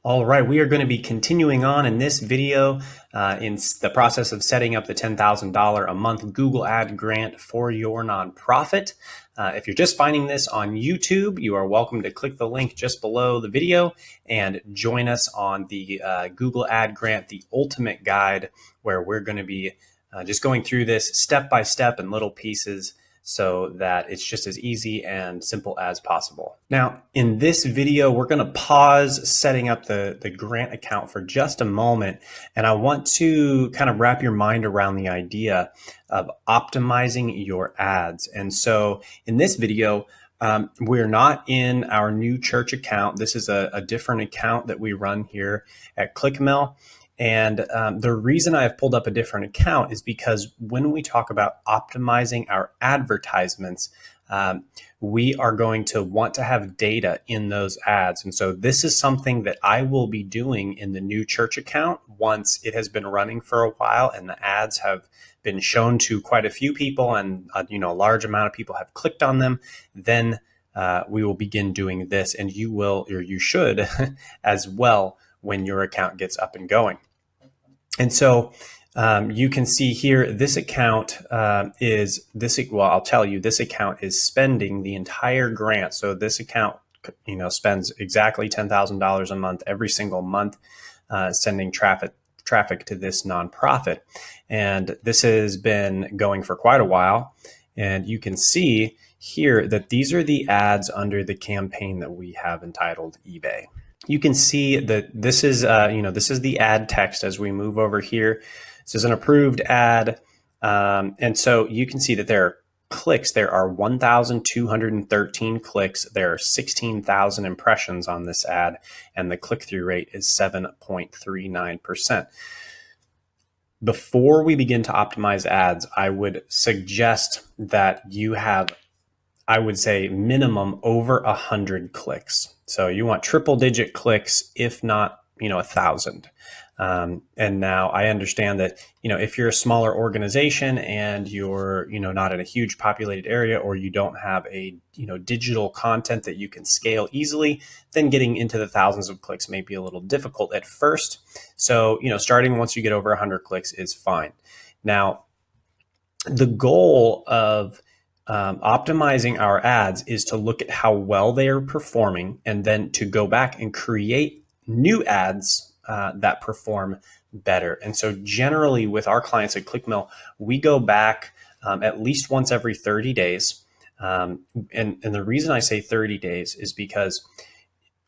All right, we are going to be continuing on in this video in the process of setting up the $10,000 a month Google Ad grant for your nonprofit. If you're just finding this on YouTube, you are welcome to click the link just below the video and join us on the Google Ad Grant, the ultimate guide, where we're going to be just going through this step by step in little pieces so that it's just as easy and simple as possible. Now, in this video, we're going to pause setting up the grant account for just a moment. And I want to kind of wrap your mind around the idea of optimizing your ads. And so in this video, we're not in our new church account. This is a different account that we run here at Clickmill. And the reason I've pulled up a different account is because when we talk about optimizing our advertisements, we are going to want to have data in those ads. And so this is something that I will be doing in the new church account once it has been running for a while and the ads have been shown to quite a few people and a large amount of people have clicked on them. Then we will begin doing this, and you will, or you should as well, when your account gets up and going. And so you can see here, this account I'll tell you, this account is spending the entire grant. So this account, spends exactly $10,000 a month, every single month, sending traffic to this nonprofit. And this has been going for quite a while. And you can see here that these are the ads under the campaign that we have entitled eBay. You can see that this is, this is the ad text as we move over here. This is an approved ad. And so you can see that there are clicks. There are 1,213 clicks. There are 16,000 impressions on this ad, and the click-through rate is 7.39%. Before we begin to optimize ads, I would suggest that you have, I would say, minimum over 100 clicks. So you want triple digit clicks, if not, 1,000. And now I understand that, if you're a smaller organization and you're, not in a huge populated area, or you don't have a, digital content that you can scale easily, then getting into the thousands of clicks may be a little difficult at first. So, starting once you get over 100 clicks is fine. Now, the goal of optimizing our ads is to look at how well they are performing, and then to go back and create new ads that perform better. And so generally with our clients at Clickmill, we go back at least once every 30 days. And the reason I say 30 days is because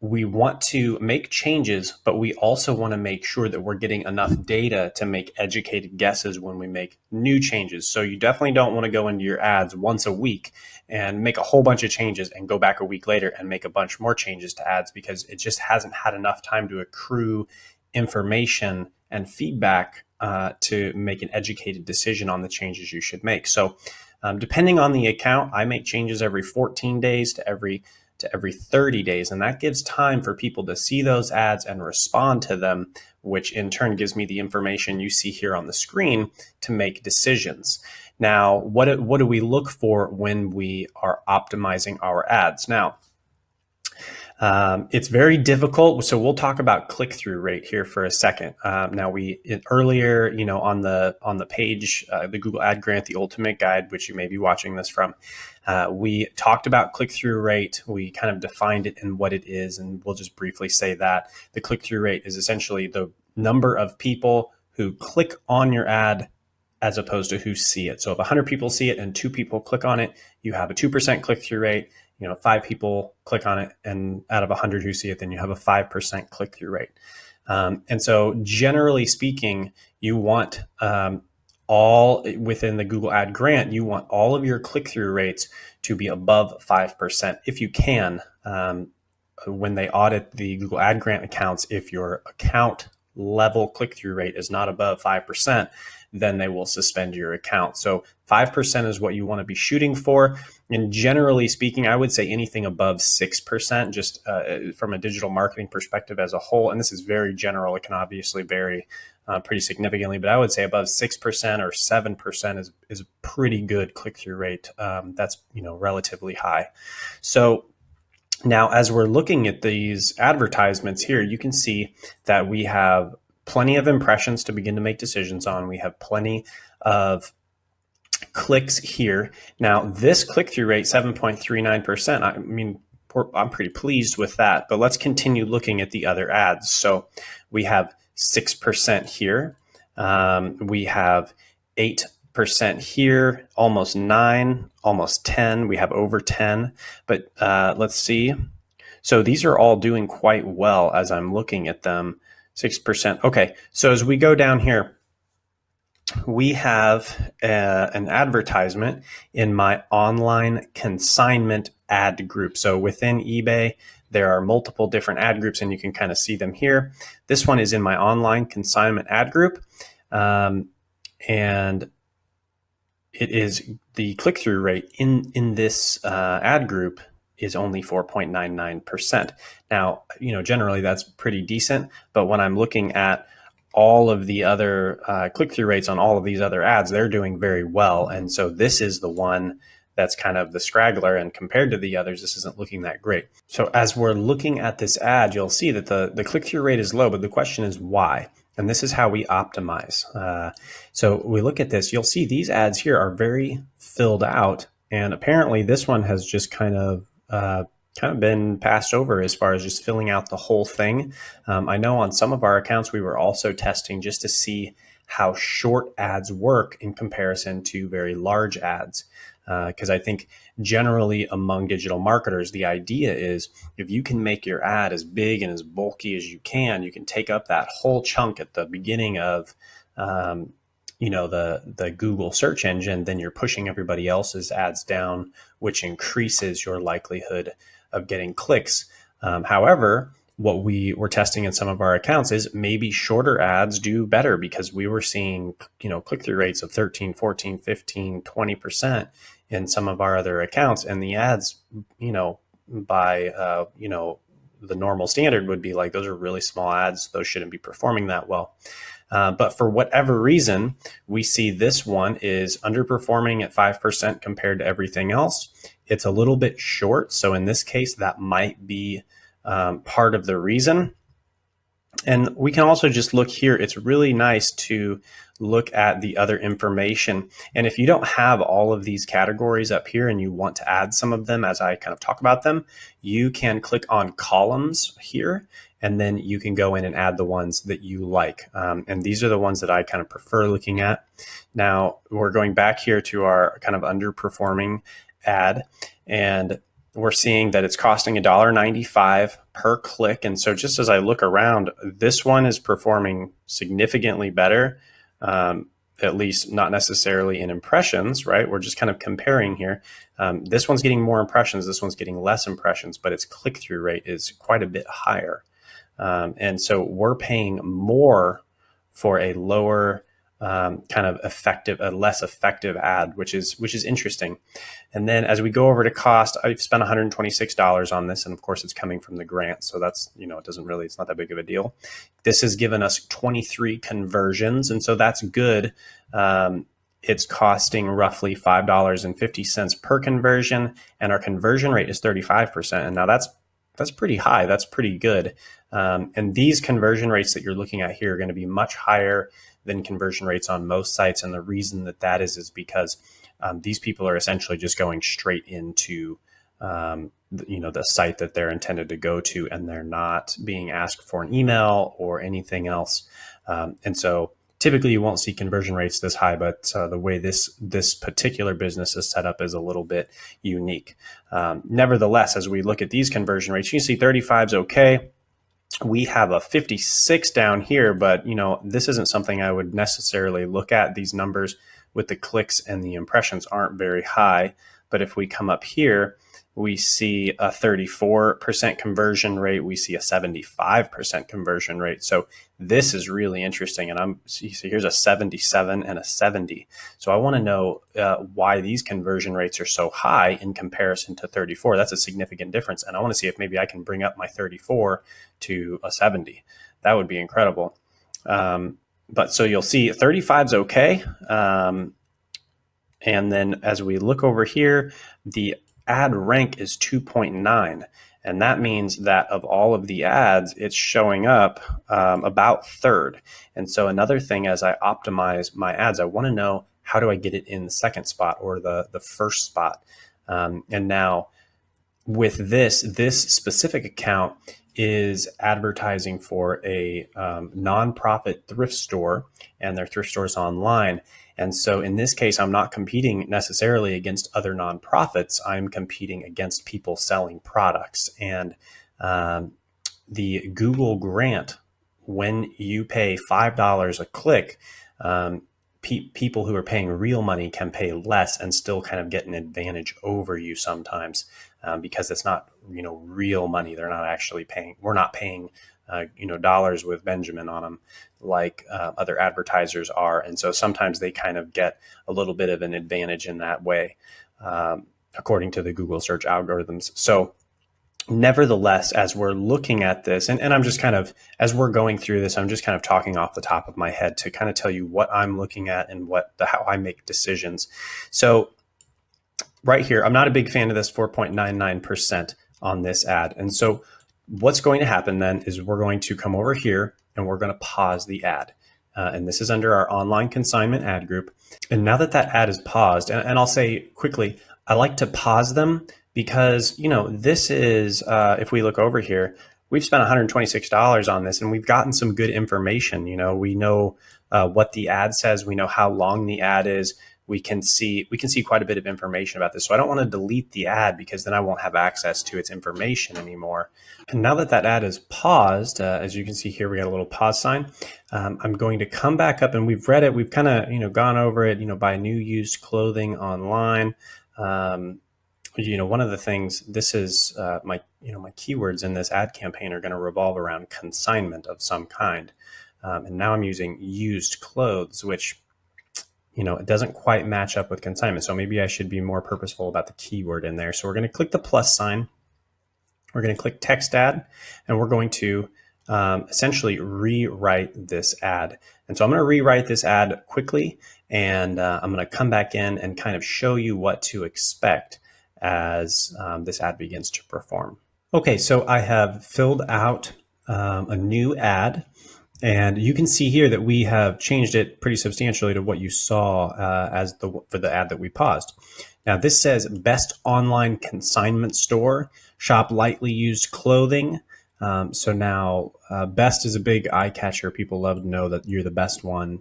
we want to make changes, but we also want to make sure that we're getting enough data to make educated guesses when we make new changes. So you definitely don't want to go into your ads once a week and make a whole bunch of changes and go back a week later and make a bunch more changes to ads, because it just hasn't had enough time to accrue information and feedback to make an educated decision on the changes you should make. So depending on the account, I make changes every 14 days to every 30 days. And that gives time for people to see those ads and respond to them, which in turn gives me the information you see here on the screen to make decisions. Now, what do we look for when we are optimizing our ads? Now, it's very difficult. So we'll talk about click-through rate here for a second. Now earlier, on the page, the Google Ad Grant, the Ultimate Guide, which you may be watching this from, we talked about click-through rate. We kind of defined it and what it is, and we'll just briefly say that the click-through rate is essentially the number of people who click on your ad as opposed to who see it. So if 100 people see it and 2 people click on it, you have a 2% click-through rate. 5 people click on it, and out of 100 who see it, then you have a 5% click-through rate. And so generally speaking, you want all within the Google Ad Grant, you want all of your click-through rates to be above 5%. If you can, when they audit the Google Ad Grant accounts, if your account level click-through rate is not above 5%, then they will suspend your account. So 5% is what you want to be shooting for. And generally speaking, I would say anything above 6%, just from a digital marketing perspective as a whole. And this is very general. It can obviously vary pretty significantly, but I would say above 6% or 7% is a pretty good click-through rate. That's relatively high. So Now, as we're looking at these advertisements here, you can see that we have plenty of impressions to begin to make decisions on. We have plenty of clicks here. Now, this click-through rate, 7.39%, I mean, I'm pretty pleased with that, but let's continue looking at the other ads. So we have 6% here. We have 8% here, almost 9, almost 10. We have over 10, but let's see. So these are all doing quite well as I'm looking at them. 6%. Okay, so as we go down here, we have an advertisement in my online consignment ad group. So within eBay, there are multiple different ad groups, and you can kind of see them here. This one is in my online consignment ad group, and it is the click-through rate in this ad group is only 4.99%. Now, generally that's pretty decent, but when I'm looking at all of the other click-through rates on all of these other ads, they're doing very well. And so this is the one that's kind of the straggler, and compared to the others, this isn't looking that great. So as we're looking at this ad, you'll see that the click-through rate is low, but the question is why? And this is how we optimize. So we look at this, you'll see these ads here are very filled out, and apparently this one has just kind of been passed over as far as just filling out the whole thing. I know on some of our accounts, we were also testing just to see how short ads work in comparison to very large ads. Because I think generally among digital marketers, the idea is if you can make your ad as big and as bulky as you can take up that whole chunk at the beginning of the Google search engine, then you're pushing everybody else's ads down, which increases your likelihood of getting clicks. However, what we were testing in some of our accounts is maybe shorter ads do better, because we were seeing, click-through rates of 13, 14, 15, 20% in some of our other accounts. And the ads, by, the normal standard would be like, those are really small ads. Those shouldn't be performing that well. But for whatever reason, we see this one is underperforming at 5% compared to everything else. It's a little bit short. So in this case, that might be part of the reason. And we can also just look here. It's really nice to look at the other information. And if you don't have all of these categories up here and you want to add some of them as I kind of talk about them, you can click on columns here, and then you can go in and add the ones that you like. And these are the ones that I kind of prefer looking at. Now we're going back here to our kind of underperforming ad, and we're seeing that it's costing $1.95 per click. And so just as I look around, this one is performing significantly better, at least not necessarily in impressions, right? We're just kind of comparing here. This one's getting more impressions, this one's getting less impressions, but its click-through rate is quite a bit higher. And so we're paying more for a lower kind of effective, a less effective ad, which is interesting. And then as we go over to cost, I've spent $126 on this, and of course it's coming from the grant, so that's, it's not that big of a deal. This has given us 23 conversions, and so that's good. It's costing roughly $5.50 per conversion, and our conversion rate is 35%. And now that's pretty high. That's pretty good. And these conversion rates that you're looking at here are going to be much higher than conversion rates on most sites. And the reason that is because these people are essentially just going straight into the site that they're intended to go to, and they're not being asked for an email or anything else. And so typically you won't see conversion rates this high, but the way this particular business is set up is a little bit unique. Nevertheless, as we look at these conversion rates, you can see 35 is okay. We have a 56 down here, but this isn't something I would necessarily look at. These numbers with the clicks and the impressions aren't very high. But if we come up here, we see a 34% conversion rate. We see a 75% conversion rate. So this is really interesting. And here's a 77 and a 70. So I want to know why these conversion rates are so high in comparison to 34. That's a significant difference. And I want to see if maybe I can bring up my 34 to a 70. That would be incredible. But so you'll see 35 is okay. And then as we look over here, the ad rank is 2.9. And that means that of all of the ads, it's showing up about third. And so another thing, as I optimize my ads, I want to know, how do I get it in the second spot or the first spot? And now with this specific account is advertising for a nonprofit thrift store, and their thrift store is online. And so in this case, I'm not competing necessarily against other nonprofits. I'm competing against people selling products. And the Google grant, when you pay $5 a click, people who are paying real money can pay less and still kind of get an advantage over you sometimes, because it's not, real money. They're not actually paying. We're not paying, dollars with Benjamin on them like other advertisers are. And so sometimes they kind of get a little bit of an advantage in that way, according to the Google search algorithms. So nevertheless, as we're looking at this, and I'm just kind of, as we're going through this, I'm just kind of talking off the top of my head to kind of tell you what I'm looking at and how I make decisions. So right here, I'm not a big fan of this 4.99% on this ad. And so what's going to happen then is we're going to come over here and we're going to pause the ad. And this is under our online consignment ad group. And now that ad is paused, and I'll say quickly, I like to pause them because, this is, if we look over here, we've spent $126 on this and we've gotten some good information. We know what the ad says. We know how long the ad is. We can see quite a bit of information about this. So I don't want to delete the ad because then I won't have access to its information anymore. And now that ad is paused, as you can see here, we got a little pause sign. I'm going to come back up, and we've read it. We've kind of, gone over it, buy new used clothing online. One of the things, this is my keywords in this ad campaign are going to revolve around consignment of some kind. And now I'm using used clothes, which, it doesn't quite match up with consignment. So maybe I should be more purposeful about the keyword in there. So we're going to click the plus sign. We're going to click text ad, and we're going to essentially rewrite this ad. And so I'm going to rewrite this ad quickly, and I'm going to come back in and kind of show you what to expect as this ad begins to perform. Okay, so I have filled out a new ad, and you can see here that we have changed it pretty substantially to what you saw for the ad that we paused. Now this says best online consignment store, shop lightly used clothing. So now best is a big eye catcher. People love to know that you're the best one,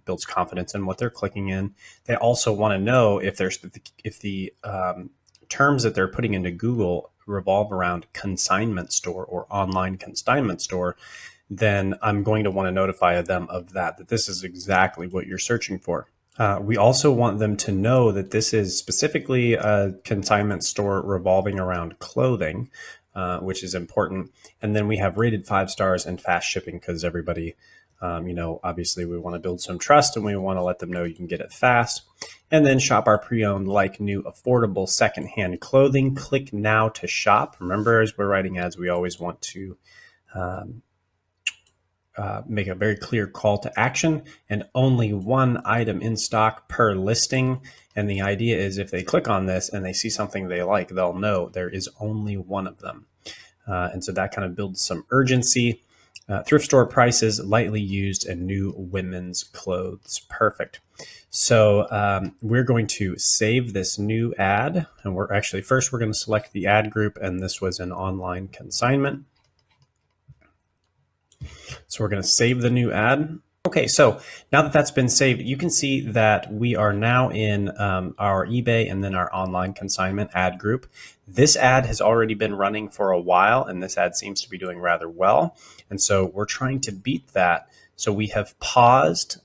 builds confidence in what they're clicking in. They also want to know if the terms that they're putting into Google revolve around consignment store or online consignment store, then I'm going to want to notify them of that this is exactly what you're searching for. We also want them to know that this is specifically a consignment store revolving around clothing, which is important. And then we have rated 5 stars and fast shipping because everybody, obviously we want to build some trust and we want to let them know you can get it fast. And then shop our pre-owned, like new, affordable secondhand clothing. Click now to shop. Remember, as we're writing ads, we always want to make a very clear call to action, and only one item in stock per listing. And the idea is if they click on this and they see something they like, they'll know there is only one of them. And so that kind of builds some urgency. Thrift store prices, lightly used, and new women's clothes. Perfect. So we're going to save this new ad, and we're going to select the ad group, and this was an online consignment. So we're going to save the new ad. Okay, so now that that's been saved, you can see that we are now in our eBay and then our online consignment ad group. This ad has already been running for a while, and this ad seems to be doing rather well. And so we're trying to beat that. So we have paused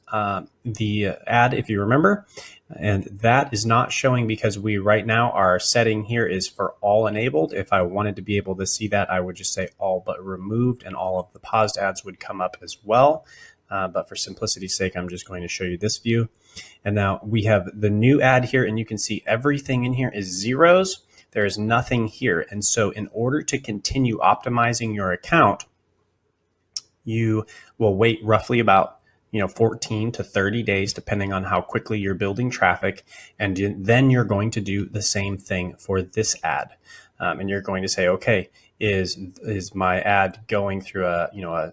the ad, if you remember, and that is not showing because we right now, our setting here is for all enabled. If I wanted to be able to see that, I would just say all but removed, and all of the paused ads would come up as well. But for simplicity's sake, I'm just going to show you this view. And now we have the new ad here, and you can see everything in here is zeros. There is nothing here. And so in order to continue optimizing your account, you will wait roughly about 14 to 30 days, depending on how quickly you're building traffic. And then you're going to do the same thing for this ad. And you're going to say, okay, is my ad going through a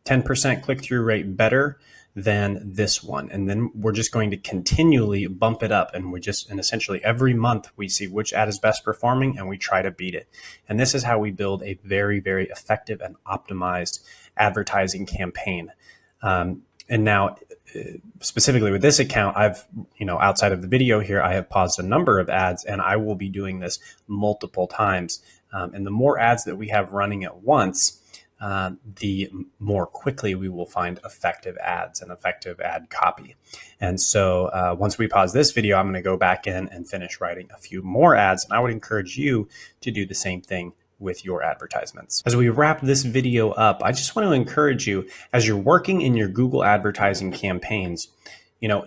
10% click-through rate better than this one? And then we're just going to continually bump it up, and essentially every month we see which ad is best performing and we try to beat it. And this is how we build a very, very effective and optimized advertising campaign. And now, specifically with this account, I've, outside of the video here, I have paused a number of ads, and I will be doing this multiple times. And the more ads that we have running at once, the more quickly we will find effective ads and effective ad copy. And so once we pause this video, I'm going to go back in and finish writing a few more ads. And I would encourage you to do the same thing with your advertisements. As we wrap this video up, I just want to encourage you, as you're working in your Google advertising campaigns,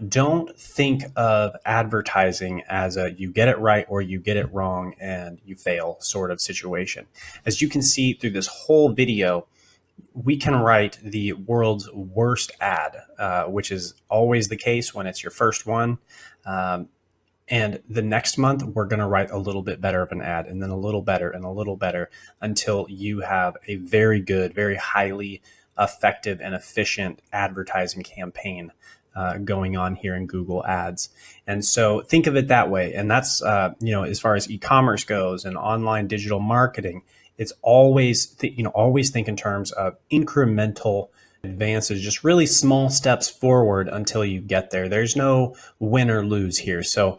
don't think of advertising as a you get it right or you get it wrong and you fail sort of situation. As you can see through this whole video, we can write the world's worst ad, which is always the case when it's your first one. And the next month, we're going to write a little bit better of an ad, and then a little better and a little better, until you have a very good, very highly effective and efficient advertising campaign going on here in Google Ads. And so think of it that way. And that's, as far as e-commerce goes and online digital marketing, it's always, always think in terms of incremental advances, just really small steps forward until you get there. There's no win or lose here. So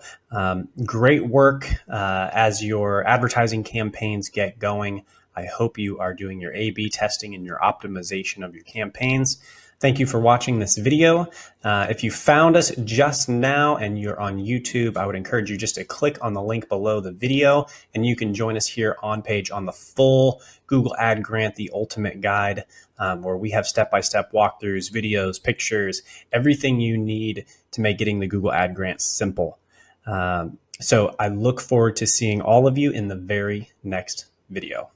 great work as your advertising campaigns get going. I hope you are doing your A/B testing and your optimization of your campaigns. Thank you for watching this video. If you found us just now and you're on YouTube, I would encourage you just to click on the link below the video, and you can join us here on page on the full Google Ad Grant, the Ultimate Guide, where we have step-by-step walkthroughs, videos, pictures, everything you need to make getting the Google Ad Grant simple. So I look forward to seeing all of you in the very next video.